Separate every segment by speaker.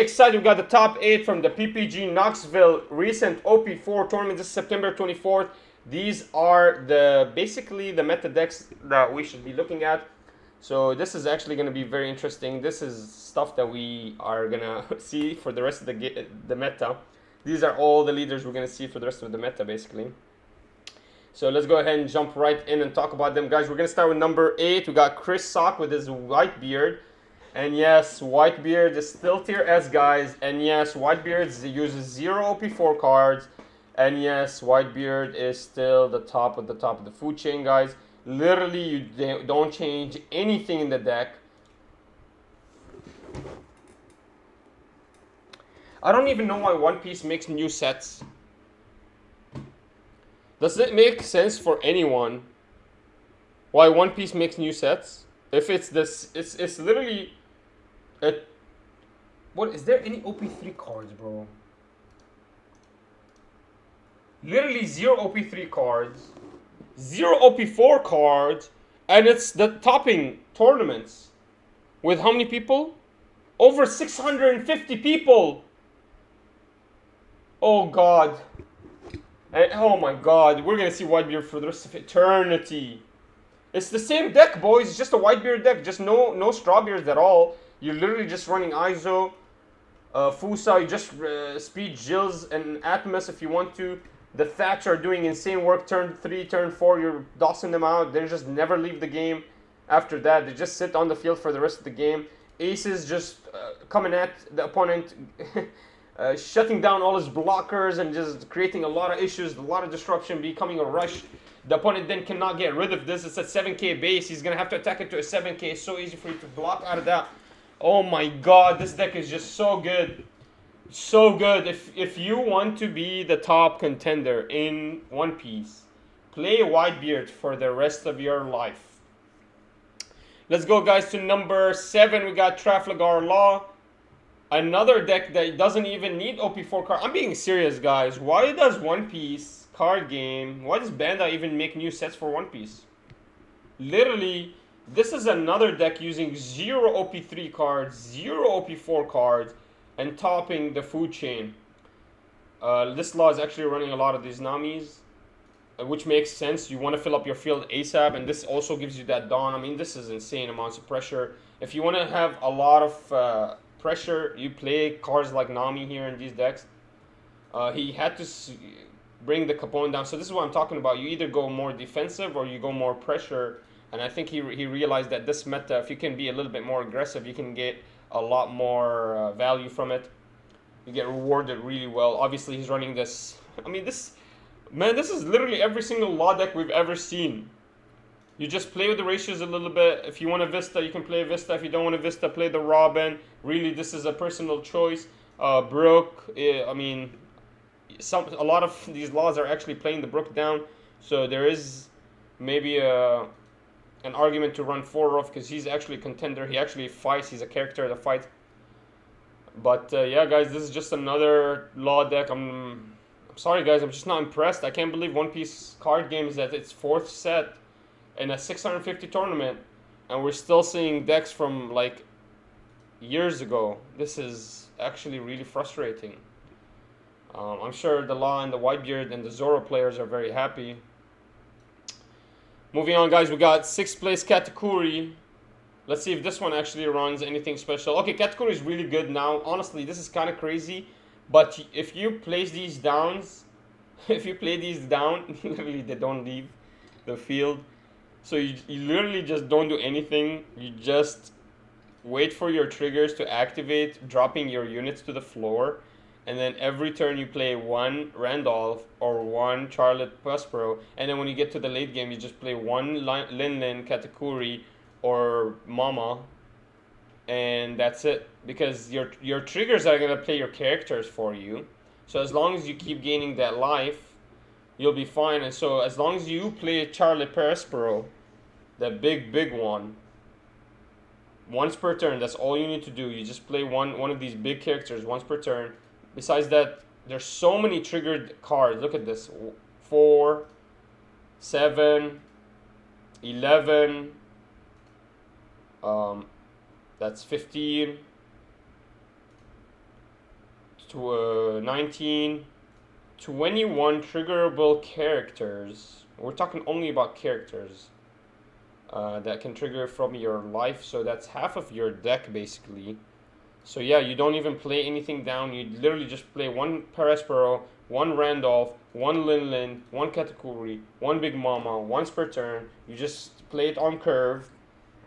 Speaker 1: excited. We got the top 8 from the PPG Knoxville recent OP4 tournament. This is September 24th. These are basically the meta decks that we should be looking at. So this is actually going to be very interesting. This is stuff that we are going to see for the rest of the meta. These are all the leaders we're going to see for the rest of the meta, basically. So let's go ahead and jump right in and talk about them, guys. We're going to start with number 8. We got Chris Sock with his Whitebeard. And yes, Whitebeard is still tier S, guys. And yes, Whitebeard uses 0 OP4 cards. And yes, Whitebeard is still the top of the food chain, guys. Literally, you don't change anything in the deck. I don't even know why One Piece makes new sets. Does it make sense for anyone why One Piece makes new sets? If it's this, it's literally... What, is there any OP3 cards, bro? Literally 0 OP3 cards, 0 OP4 cards, and it's the topping tournaments. With how many people? Over 650 people! Oh god. And, oh my god, we're gonna see Whitebeard for the rest of eternity. It's the same deck, boys. It's just a Whitebeard deck. Just no Strawbeards at all. You're literally just running Izo, Fusa. You just speed Jills and Atmos if you want to. The Thatch are doing insane work. Turn 3, turn 4, you're dossing them out. They just never leave the game. After that, they just sit on the field for the rest of the game. Aces just coming at the opponent, shutting down all his blockers and just creating a lot of issues, a lot of disruption, becoming a rush. The opponent then cannot get rid of this. It's a 7k base. He's going to have to attack it to a 7k. It's so easy for you to block out of that. Oh my god, this deck is just so good. So good. If you want to be the top contender in One Piece, play Whitebeard for the rest of your life. Let's go, guys, to number 7. We got Trafalgar Law. Another deck that doesn't even need OP4 card. I'm being serious, guys. Why does One Piece card game, why does Bandai even make new sets for One Piece? Literally, this is another deck using 0 OP3 cards, 0 OP4 cards, and topping the food chain. This law is actually running a lot of these Namis, which makes sense. You want to fill up your field ASAP, and this also gives you that Dawn. I mean, this is insane amounts of pressure. If you want to have a lot of pressure, you play cards like Nami here in these decks. He had to bring the Capone down. So this is what I'm talking about. You either go more defensive or you go more pressure. And I think he realized that this meta, if you can be a little bit more aggressive, you can get a lot more value from it. You get rewarded really well. Obviously, he's running this. I mean, this is literally every single law deck we've ever seen. You just play with the ratios a little bit. If you want a Vista, you can play Vista. If you don't want a Vista, play the Robin. Really, this is a personal choice. Brook, I mean, a lot of these laws are actually playing the Brook down. So there is maybe an argument to run 4 off because he's actually a contender. He actually fights. He's a character that fights. But yeah, guys, this is just another law deck. I'm sorry, guys. I'm just not impressed. I can't believe One Piece card game is at its 4th set in a 650 tournament, and we're still seeing decks from like years ago. This is actually really frustrating. I'm sure the Law and the Whitebeard and the Zoro players are very happy. Moving on, guys, we got 6th place Katakuri. Let's see if this one actually runs anything special. Okay, Katakuri is really good now. Honestly, this is kind of crazy. But if you place these downs, literally they don't leave the field. So you literally just don't do anything. You just wait for your triggers to activate, dropping your units to the floor. And then every turn you play 1 Randolph or 1 Charlotte Prospero. And then when you get to the late game, you just play 1 Lin, Katakuri, or Mama. And that's it. Because your triggers are going to play your characters for you. So as long as you keep gaining that life, you'll be fine. And so as long as you play Charlotte Prospero, the big one, once per turn, that's all you need to do. You just play one of these big characters once per turn. Besides that, there's so many triggered cards. Look at this. 4, 7, 11. That's 15. 19, 21 triggerable characters. We're talking only about characters that can trigger from your life. So that's half of your deck basically. So yeah, you don't even play anything down. You literally just play one Parespero, one Randolph, one Lin, one Katakuri, one Big Mama, once per turn. You just play it on curve,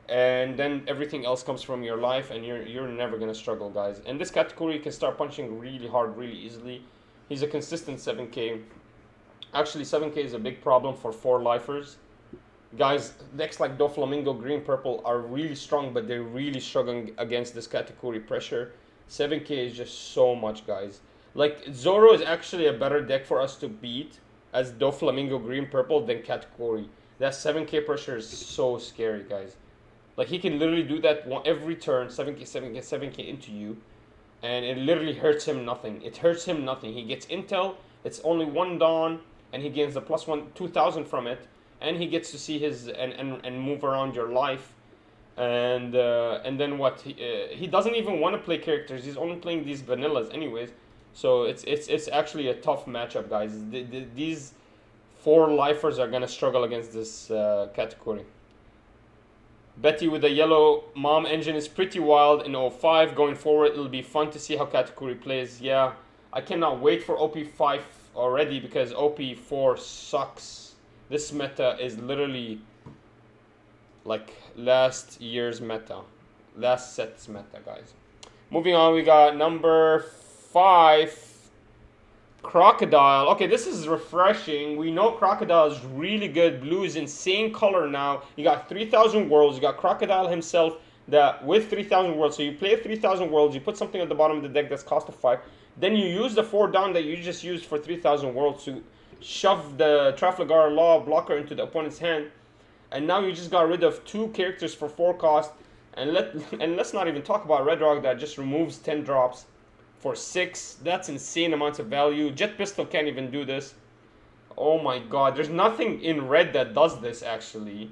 Speaker 1: and then everything else comes from your life, and you're never gonna struggle, guys. And this Katakuri can start punching really hard, really easily. He's a consistent 7k. Actually, 7k is a big problem for 4 lifers. Guys, decks like Doflamingo, Green, Purple are really strong, but they're really struggling against this Katakuri pressure. 7k is just so much, guys. Like, Zoro is actually a better deck for us to beat as Doflamingo, Green, Purple than Katakuri. That 7k pressure is so scary, guys. Like, he can literally do that every turn, 7k, 7k, 7k into you, and it literally hurts him nothing. It hurts him nothing. He gets intel, it's only 1 Dawn, and he gains the +1, 2000 from it. And he gets to see his and move around your life, and then what? He doesn't even want to play characters. He's only playing these vanillas anyways. So it's actually a tough matchup, guys. These 4 lifers are gonna struggle against this category. Betty with the yellow mom engine is pretty wild in 05. Going forward, it'll be fun to see how category plays. Yeah, I cannot wait for OP5 already because OP4 sucks. This meta is literally like last year's meta. Last set's meta, guys. Moving on, we got number 5, Crocodile. Okay, this is refreshing. We know Crocodile is really good. Blue is insane color now. You got 3,000 worlds. You got Crocodile himself that with 3,000 worlds. So you play 3,000 worlds. You put something at the bottom of the deck that's cost of 5. Then you use the 4 down that you just used for 3,000 worlds to shove the Trafalgar Law blocker into the opponent's hand, and now you just got rid of 2 characters for 4 cost. And let's not even talk about Red Rock that just removes 10 drops for 6. That's insane amounts of value. Jet Pistol can't even do this. Oh my god, there's nothing in red that does this actually.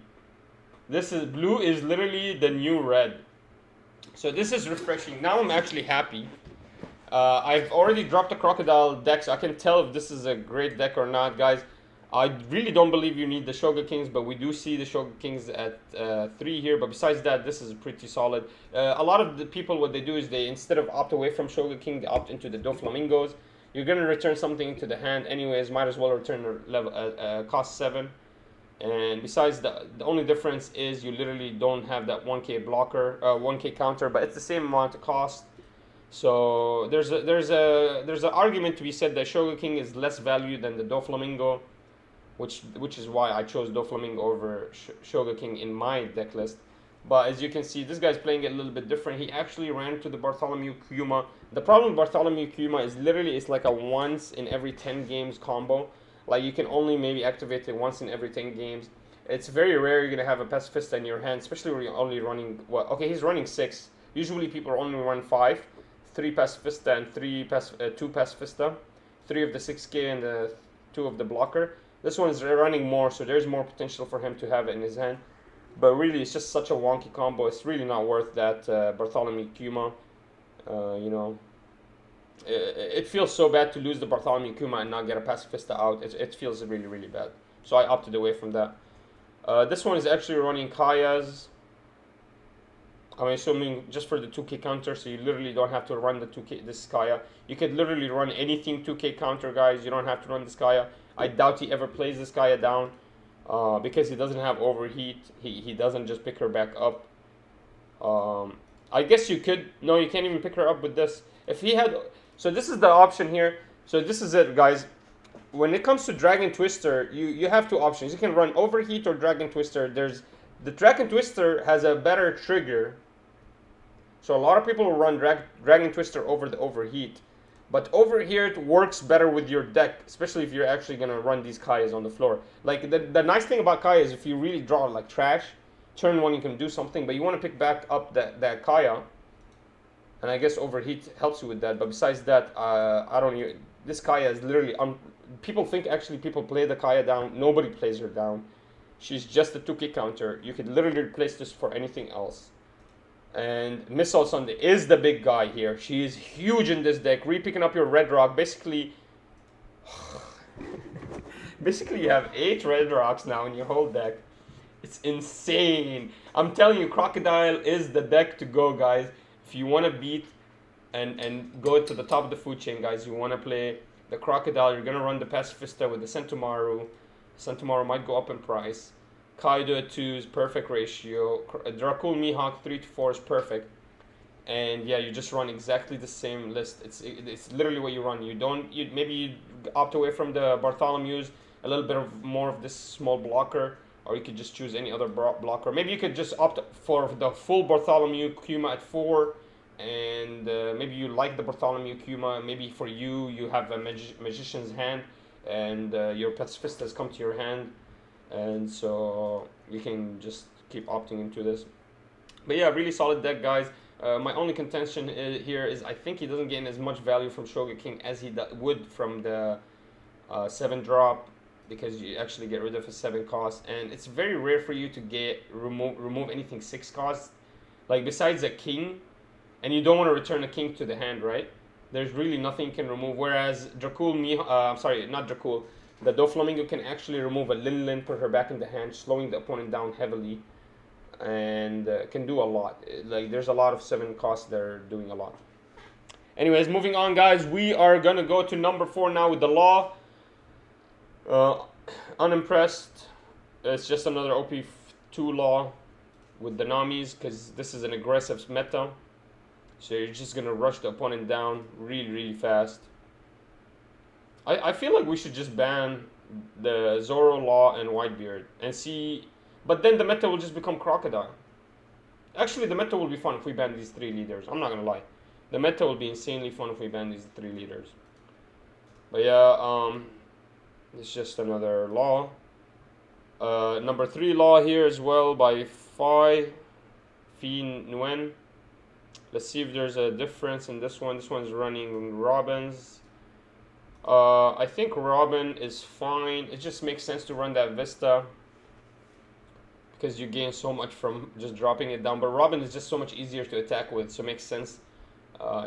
Speaker 1: Blue is literally the new red. So this is refreshing. Now I'm actually happy. I've already dropped a Crocodile deck, so I can tell if this is a great deck or not, guys. I really don't believe you need the Shoga Kings, but we do see the Shoga Kings at 3 here. But besides that, this is pretty solid. A lot of the people, what they do is they, instead of opt away from Shoga King, they opt into the Doflamingos. You're going to return something into the hand anyways. Might as well return a level, cost 7. And besides, the only difference is you literally don't have that 1k blocker, 1k counter, but it's the same amount of cost. So there's an argument to be said that Shoga King is less value than the Doflamingo, which is why I chose Doflamingo over Shoga King in my deck list. But as you can see, this guy's playing it a little bit different. He actually ran to the Bartholomew Kuma. The problem with Bartholomew Kuma is literally it's like a once in every 10 games combo. Like you can only maybe activate it once in every 10 games. It's very rare you're gonna have a Pacifista in your hand, especially when you're only running. Well, okay, he's running 6. Usually people only run 5. 3 Pacifista and 2 Pacifista, 3 of the 6k and the 2 of the blocker. This one is running more, so there's more potential for him to have it in his hand. But really, it's just such a wonky combo. It's really not worth that Bartholomew Kuma. You know, it feels so bad to lose the Bartholomew Kuma and not get a Pacifista out. It feels really, really bad. So I opted away from that. This one is actually running Kaya's. I'm assuming just for the 2k counter, so you literally don't have to run the 2k, this Kaya. You could literally run anything 2k counter, guys. You don't have to run this Kaya. I doubt he ever plays this Kaya down because he doesn't have overheat. He doesn't just pick her back up. I guess you could. No, you can't even pick her up with this. If he had... So this is the option here. So this is it, guys. When it comes to Dragon Twister, you have 2 options. You can run overheat or Dragon Twister. The Dragon Twister has a better trigger. So a lot of people will run Dragon Twister over the overheat. But overheat works better with your deck, especially if you're actually going to run these Kayas on the floor. Like, the nice thing about Kaya is if you really draw like trash, turn 1 you can do something, but you want to pick back up that Kaya. And I guess overheat helps you with that. But besides that, I don't know. This Kaya is literally... people think actually people play the Kaya down. Nobody plays her down. She's just a 2k counter. You could literally replace this for anything else. And Missile Sunday is the big guy here. She is huge in this deck. Re-picking up your red rock. Basically, basically you have 8 red rocks now in your whole deck. It's insane. I'm telling you, Crocodile is the deck to go, guys. If you want to beat and go to the top of the food chain, guys, you want to play the Crocodile. You're going to run the Pacifista with the Sentomaru. Sentomaru might go up in price. Kaido at 2 is perfect ratio. Dracul Mihawk 3 to 4 is perfect. And yeah, you just run exactly the same list. It's literally what you run. Maybe you opt away from the Bartholomew's, a little bit of more of this small blocker, or you could just choose any other blocker. Maybe you could just opt for the full Bartholomew 𝐂𝐓 at 4, and maybe you like the Bartholomew 𝐂𝐓. Maybe for you have a magician's hand, and your Pacifistas come to your hand, and so you can just keep opting into this. But yeah, really solid deck, guys. My only contention here is I think he doesn't gain as much value from Shogun King as he would from the 7 drop, because you actually get rid of a 7 cost, and it's very rare for you to remove anything 6 cost, like besides a king, and you don't want to return a king to the hand, right? There's really nothing you can remove. Whereas the Doflamingo can actually remove a Lin, put her back in the hand, slowing the opponent down heavily, and can do a lot. Like there's a lot of 7 costs that are doing a lot. Anyways, moving on, guys, we are gonna go to number 4 now with the Law. Unimpressed. It's just another OP2 Law with the Namis, because this is an aggressive meta, so you're just gonna rush the opponent down really fast. I feel like we should just ban the Zoro, Law, and Whitebeard and see, but then the meta will just become Crocodile. Actually, the meta will be fun if we ban these 3 leaders. I'm not gonna lie, the meta will be insanely fun if we ban these 3 leaders. But yeah, it's just another Law. Number 3 Law here as well by Phi Nguyen. Let's see if there's a difference in this one. This one's running Robins. I think Robin is fine. It just makes sense to run that Vista because you gain so much from just dropping it down. But Robin is just so much easier to attack with, so it makes sense.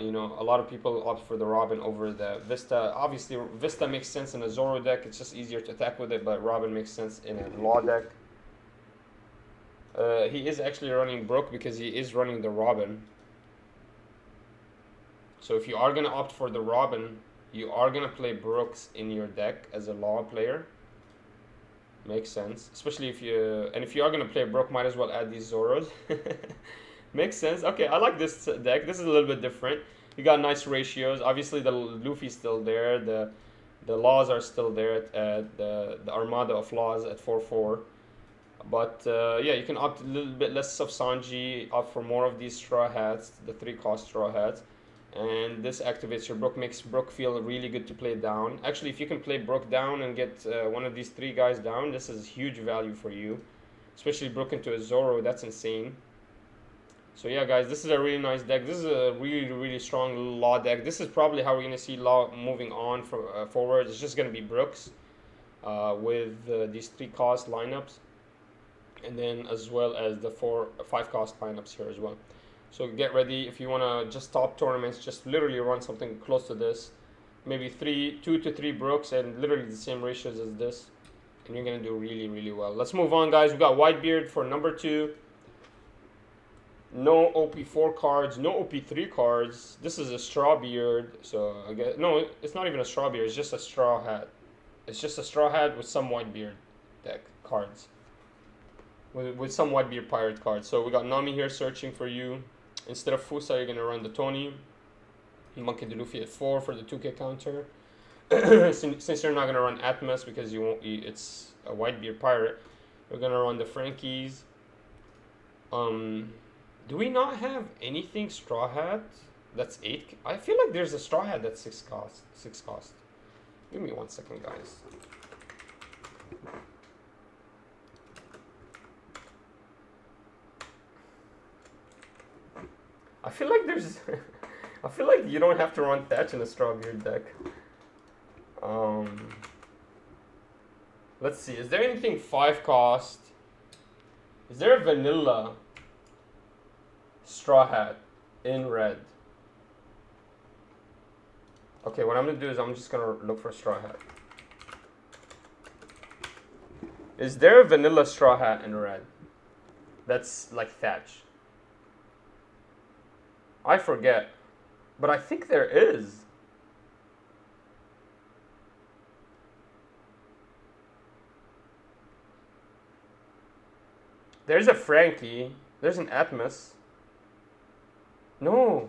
Speaker 1: You know, a lot of people opt for the Robin over the Vista. Obviously, Vista makes sense in a Zoro deck. It's just easier to attack with it, but Robin makes sense in a Law deck. He is actually running Brook because he is running the Robin. So if you are going to opt for the Robin, you are going to play Brooks in your deck as a Law player. Makes sense. Especially if you... And if you are going to play Brook, might as well add these Zoros. Makes sense. Okay, I like this deck. This is a little bit different. You got nice ratios. Obviously, the Luffy's still there. The Laws are still there. The Armada of Laws at 4/4. But yeah, you can opt a little bit less of Sanji, opt for more of these Straw Hats, the 3-cost Straw Hats. And this activates your Brook, makes Brook feel really good to play down. Actually, if you can play Brook down and get one of these 3 guys down, this is huge value for you. Especially Brook into a Zoro, that's insane. So yeah, guys, this is a really nice deck. This is a really strong Law deck. This is probably how we're going to see Law moving on forward. It's just going to be Brooks with these 3-cost lineups. And then as well as the 5-cost lineups here as well. So get ready. If you want to just top tournaments, just literally run something close to this. Maybe 2 to 3 Brooks and literally the same ratios as this. And you're going to do really well. Let's move on, guys. We got Whitebeard for number 2. No OP4 cards, no OP3 cards. This is a Strawbeard. So I guess, no, it's not even a Strawbeard. It's just a Straw Hat. It's just a Straw Hat with some Whitebeard deck cards. With some Whitebeard pirate cards. So we got Nami here searching for you. Instead of Fusa, you're gonna run the Tony. Monkey D. Luffy at 4 for the 2K counter. Since you're not gonna run Atmos because you won't. It's a Whitebeard pirate. We're gonna run the Frankies. Do we not have anything Straw Hat that's 8? I feel like there's a Straw Hat that's 6 cost. 6 cost. Give me 1 second, guys. I feel like there's... I feel like you don't have to run Thatch in a Strawbeard deck. Let's see. Is there anything 5 cost? Is there a vanilla Straw Hat in red. Okay, what I'm gonna do is I'm just gonna look for Straw Hat. Is there a vanilla Straw Hat in red? That's like Thatch. I forget, but I think there is. There's a Frankie. There's an Atmos. No.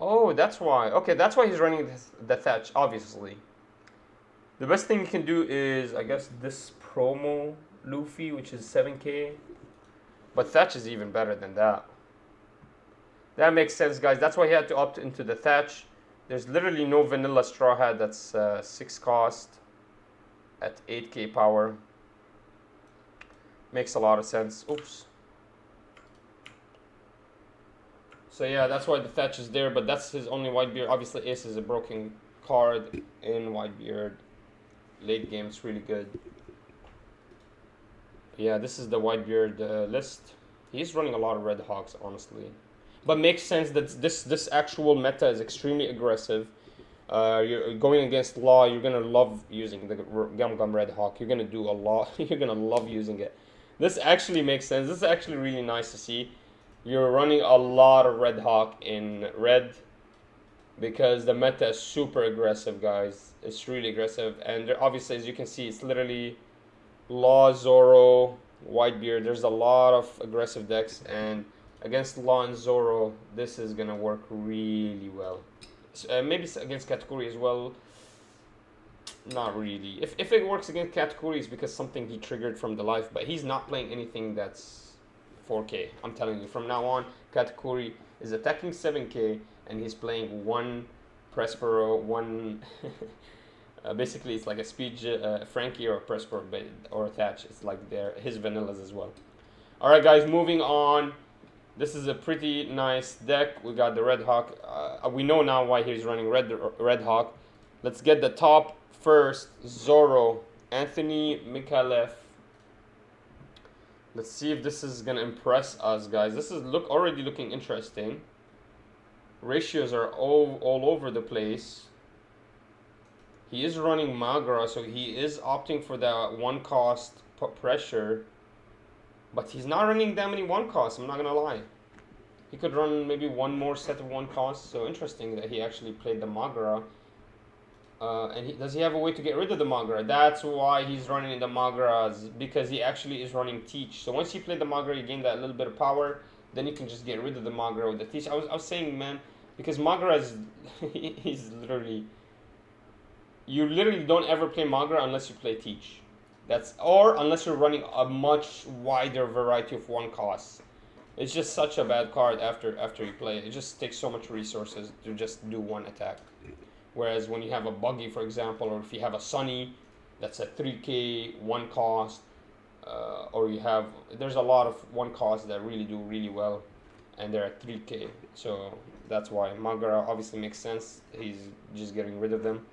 Speaker 1: Oh, that's why. Okay, that's why he's running the Thatch, obviously. The best thing you can do is, I guess, this promo Luffy, which is 7k. But Thatch is even better than that. That makes sense, guys. That's why he had to opt into the Thatch. There's literally no vanilla Straw Hat that's 6 cost at 8k power. Makes a lot of sense. Oops. So yeah, that's why the Thatch is there, but that's his only Whitebeard. Obviously, Ace is a broken card in Whitebeard. Late game, it's really good. But yeah, this is the Whitebeard list. He's running a lot of Red Hawks, honestly. But makes sense that this actual meta is extremely aggressive. You're going against Law, you're gonna love using the Gum Red Hawk. You're gonna do a lot. You're gonna love using it. This actually makes sense. This is actually really nice to see. You're running a lot of Red Hawk in red because the meta is super aggressive, guys. It's really aggressive, and there, obviously, as you can see, it's literally Law, Zoro, Whitebeard. There's a lot of aggressive decks, and against Law and Zoro, this is gonna work really well. Maybe against Katakuri as well. Not really. If it works against Katakuri, it's because something he triggered from the life, but he's not playing anything that's 4k. I'm telling you, from now on, Katakuri is attacking 7k, and he's playing one Prespero, one... basically, it's like a speed Frankie or a Prespero or a Thatch. It's like his vanillas as well. Alright, guys, moving on. This is a pretty nice deck. We got the Red Hawk. We know now why he's running Red Hawk. Let's get the top first. Zoro, Anthony 𝐒𝐿𝐓. Let's see if this is gonna impress us, guys. This is already looking interesting. Ratios are all over the place. He is running Magra, so he is opting for that one cost pressure. But he's not running that many one costs, I'm not gonna lie. He could run maybe one more set of one costs. So interesting that he actually played the Magra. And does he have a way to get rid of the Magra? That's why he's running the Magras, because he actually is running Teach. So once you play the Magra, you gain that little bit of power. Then you can just get rid of the Magra with the Teach. I was saying, man, because Magra is he's literally, you literally don't ever play Magra unless you play Teach. Or unless you're running a much wider variety of one costs. It's just such a bad card after you play it. It just takes so much resources to just do one attack. Whereas when you have a Buggy, for example, or if you have a Sunny, that's a 3k one cost, or there's a lot of one costs that really do really well, and they're at 3k. So that's why Magra obviously makes sense. He's just getting rid of them.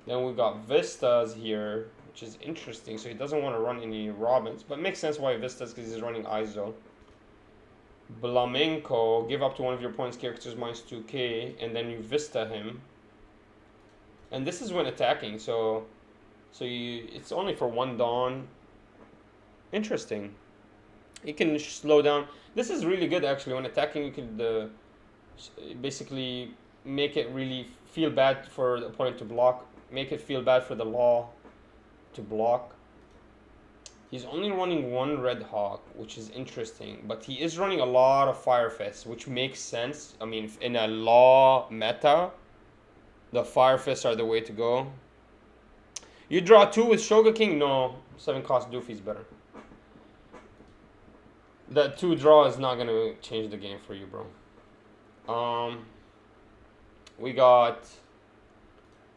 Speaker 1: Then we got Vistas here, which is interesting. So he doesn't want to run any Robins, but makes sense why Vistas, because he's running ISO. Blamenko, give up to one of your opponent's characters minus 2k, and then you Vista him. And this is when attacking, so it's only for one Dawn. Interesting. You can slow down. This is really good, actually. When attacking, you can basically make it really feel bad for the opponent to block. Make it feel bad for the Law to block. He's only running one Red Hawk, which is interesting. But he is running a lot of Fire Fists, which makes sense. I mean, in a Law meta, the Fire Fists are the way to go. You draw 2 with Shoga King? No. 7 cost Doofy's better. That 2 draw is not going to change the game for you, bro. We got...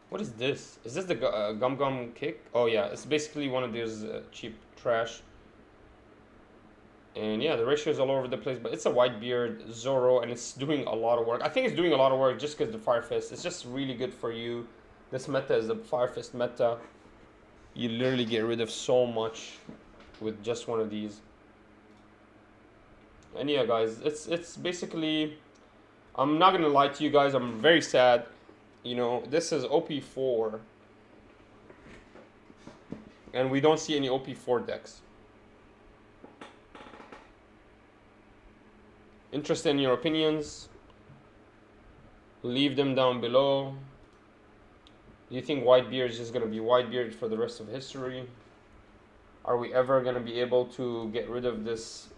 Speaker 1: What is this? Is this the Gum Kick? Oh, yeah. It's basically one of those cheap trash. And yeah, the ratio is all over the place, but it's a Whitebeard Zoro, and it's doing a lot of work. I think it's doing a lot of work just because the Fire Fist. It's just really good for you. This meta is the Fire Fist meta. You literally get rid of so much with just one of these. And yeah, guys, it's basically, I'm not gonna lie to you guys, I'm very sad. You know, this is OP4, and we don't see any OP4 decks. Interested in your opinions? Leave them down below. Do you think Whitebeard is just gonna be Whitebeard for the rest of history? Are we ever gonna be able to get rid of this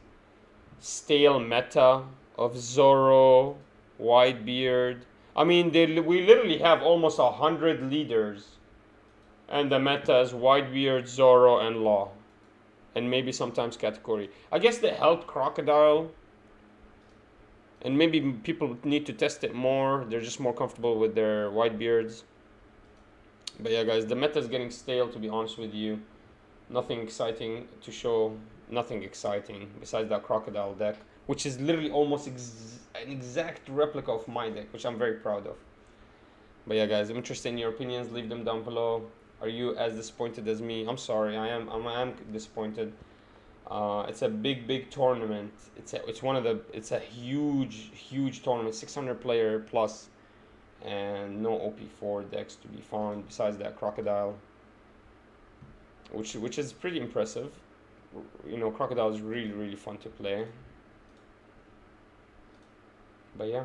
Speaker 1: stale meta of Zoro, Whitebeard? I mean, we literally have almost 100 leaders, and the meta is Whitebeard, Zoro, and Law, and maybe sometimes Katakuri. I guess they helped Crocodile, and maybe people need to test it more. They're just more comfortable with their Whitebeards. But yeah, guys, the meta is getting stale, to be honest with you. Nothing exciting to show. Nothing exciting besides that Crocodile deck, which is literally almost an exact replica of my deck, which I'm very proud of. But yeah, guys, I'm interested in your opinions. Leave them down below. Are you as disappointed as me? I'm sorry, I am disappointed. It's a big tournament. It's a huge tournament, 600 player plus, and no OP4 decks to be found besides that Crocodile, which is pretty impressive. You know, Crocodile is really fun to play. But yeah.